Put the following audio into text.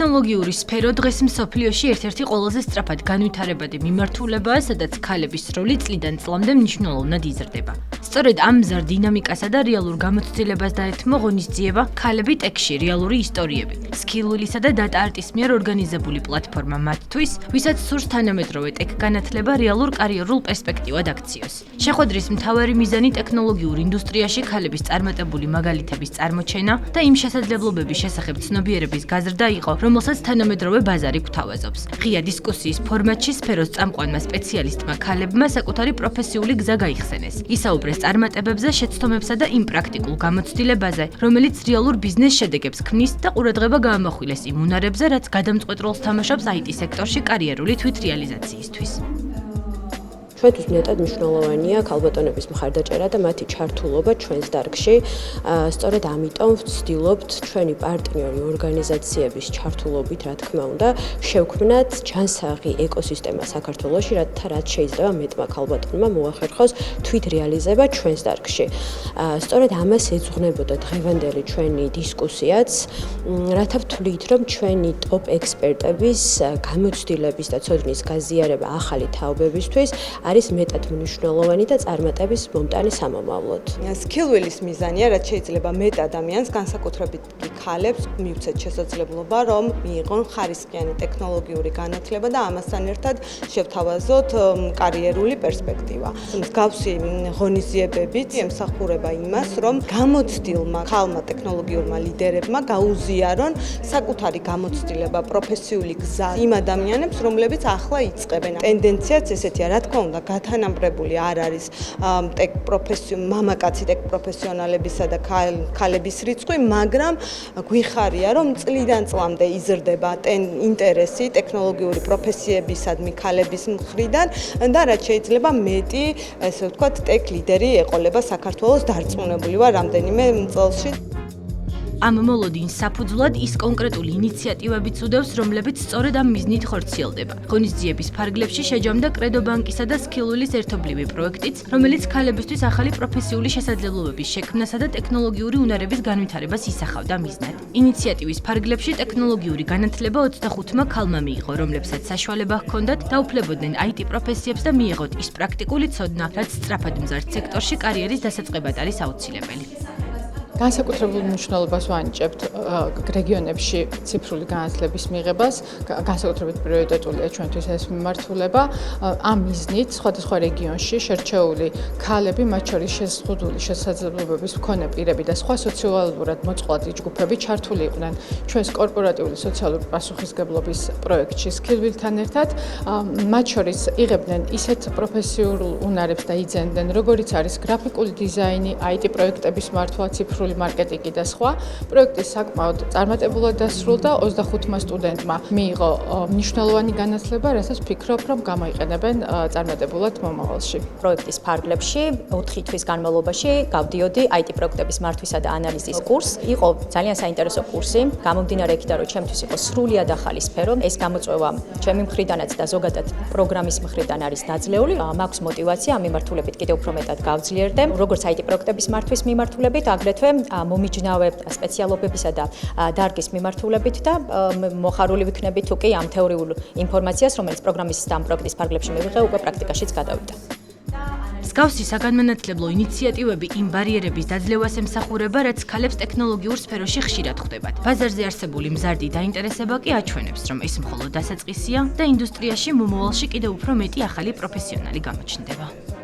ტექნოლოგიური სფერო დღეს მსოფლიოში ერთ-ერთი ყველაზე სწრაფად განვითარებადი მიმართულებაა, სადაც ქალების როლი წლიდან წლამდე მნიშვნელოვნად იზრდება. სწორედ ამ მზარ დინამიკასა და რეალურ გამოცდილებას დაეთმო ღონისძიება ქალები ტექში რეალური ისტორიები. სქილულისა და დატა არტის მიერ ორგანიზებული პლატფორმა მათთვის, ვისაც სურს თანამედროვე ტექ განათლება რეალურ კარიერულ პერსპექტივად აქციოს. შეხვედრის მთავარი მიზანი ტექნოლოგიურ ინდუსტრიაში ქალების წარმატებული მაგალითების წარმოჩენა და იმ შესაძლებლობების შესახებ ცნობიერების გაზრდა იყო, რომელსაც თანამედროვე ბაზარი გვთავაზობს. ღია დისკუსიის ფორმატში სფეროს წამყვანმა სპეციალისტმა ქალებმა საკუთარი პროფესიული გზა გაიხსენეს. ისაუბრეს წარმატებებზე, შეცდომებსა და იმ პრაქტიკულ გამოცდილებაზე, რომელიც რეალურ ბიზნეს შედეგებს ქმნის და ყურადღება გაამახვილეს იმ უნარებზე, რაც გადამწყვეტ როლს თამაშობს IT სექტორში კარიერული თვითრეალიზაციისთვის. ჩვენთვის მეტად მნიშვნელოვანია ქალბატონების მხარდაჭერა და მათი ჩართულობა ჩვენს დარგში. სწორედ ამიტომ ვცდილობთ ჩვენი პარტნიორი ორგანიზაციების ჩართულობით, რა თქმა უნდა, შევქმნათ ჯანსაღი ეკოსისტემა საქართველოში, რაც შეიძლება მეტმა ქალბატონმა მოახერხოს თვითრეალიზება ჩვენს დარგში. სწორედ ამას ეძღვნებოდა დღევანდელი ჩვენი დისკუსიაც, რათა ვთვლით, რომ ჩვენი ტოპ ექსპერტების გამოცდილების და ცოდნის გაზიარება ახალი თაობებისთვის არის მეტად მნიშვნელოვანი და წარმატების მომტანი სამომავლოდ. სქილვილის მიზანია, რაც შეიძლება მეტ ადამიანს, განსაკუთრებით ქალებს, მივცეთ შესაძლებლობა, რომ მიიღონ ხარისხიანი ტექნოლოგიური განათლება და ამასთან ერთად შევთავაზოთ კარიერული პერსპექტივა. მსგავსი ღონისძიებებით ემსახურება იმას, რომ გამოცდილმა ქალმა ტექნოლოგიურმა ლიდერებმა გაუზიარონ საკუთარი გამოცდილება, პროფესიული გზა იმ ადამიანებს, რომლებიც ახლა იწყებენ. ტენდენციაც ესეთია, რა თქმა უნდა, გათანამბრებული არ არის მამაკაცი ტექ პროფესიონალებისა და ქალების რიცხვი, მაგრამ გვიხარია, რომ წლიდან წლამდე იზრდება ინტერესი ტექნოლოგიური პროფესიებისადმი ქალების მხრიდან და რაც შეიძლება მეტი, ესე ვთქვათ, ტექ ლიდერი ეყოლება საქართველოს, დარწმუნებული ვარ რამდენიმე წელში. ამ მოლოდინს საფუძვლად ის კონკრეტული ინიციატივებიც უდევს, რომლებიც სწორედ ამ მიზნით ხორციელდება. ღონისძიების ფარგლებში შეჯამდა კრედო ბანკისა და სქილვილის ერთობლივი პროექტიც, რომელიც ქალებისთვის ახალი პროფესიული შესაძლებლობების შექმნასა და ტექნოლოგიური უნარების განვითარებას ისახავდა მიზნად. ინიციატივის ფარგლებში ტექნოლოგიური განათლება 25-მა ქალმა მიიღო, რომლებსაც საშუალება ჰქონდათ დაუფლებოდნენ IT პროფესიებს და მიიღოთ ის პრაქტიკული ცოდნა, რაც სწრაფად მზარდ სექტორში კარიერის დასაწყებად არის აუცილებელი. განსაკუთრებულ მნიშვნელობას ვანიჭებთ რეგიონებში ციფრული განათლების მიღებას, განსაკუთრებით პრიორიტეტულია ჩვენთვის ეს მიმართულება. ამ მიზნით სხვადასხვა რეგიონში შერჩეული ქალები, მათ შორის შეზღუდული შესაძლებლობების მქონე პირები და სხვა სოციალურად მოწყვლადი ჯგუფები ჩართული იყვნენ ჩვენს კორპორატიული სოციალური პასუხისმგებლობის პროექტში სქილვილთან ერთად. მათ შორის იღებდნენ ისეთ პროფესიულ უნარებს და იძენდნენ, როგორიც არის გრაფიკული დიზაინი, IT პროექტების მართვა, ციფრული მარკეტინგი და სხვა. პროექტი საკმაოდ წარმატებულად დასრულდა, 25-მა სტუდენტმა მიიღო მნიშვნელოვანი განათლება, რასაც ვფიქრობ, რომ გამოიყენებენ წარმატებულად მომავალში. პროექტის ფარგლებში 4 თვის განმავლობაში გავდიოდი IT პროექტების მართვისა და ანალიზის კურსს. იყო ძალიან საინტერესო კურსი, გამომდინარე იქიდან, რომ ჩემთვის იყო სრულიად ახალი სფერო. ეს გამოწვევა ჩემი მხრიდანაც და ზოგადად პროგრამის მხრიდან არის დაძლეული. მაქვს мотиваცია ამ მიმართულებით კიდევ უფრო მეტად გავძლიერდე. როგორც IT პროექტების მართვის მიმართულებით, აგრეთვე მომიჯნავე სპეციალობებისა და დარგის მიმართულებით და მოხარული ვიქნები თუ კი ამ თეორიულ ინფორმაციას, რომელიც პროგრამის და ამ პროექტის ფარგლებში მივიღე, უკვე პრაქტიკაშიც გადავიდა. მსგავსი საგანმანათლებლო ინიციატივები იმ ბარიერების დაძლევას ემსახურება, რაც ქალებს ტექნოლოგიურ სფეროში ხშირად ხვდებათ. ბაზარზე არსებული მზარდი დაინტერესება კი აჩვენებს, რომ ეს მხოლოდ დასაწყისია და ინდუსტრიაში მომავალში კიდევ უფრო მეტი ახალი პროფესიონალი გამოჩნდება.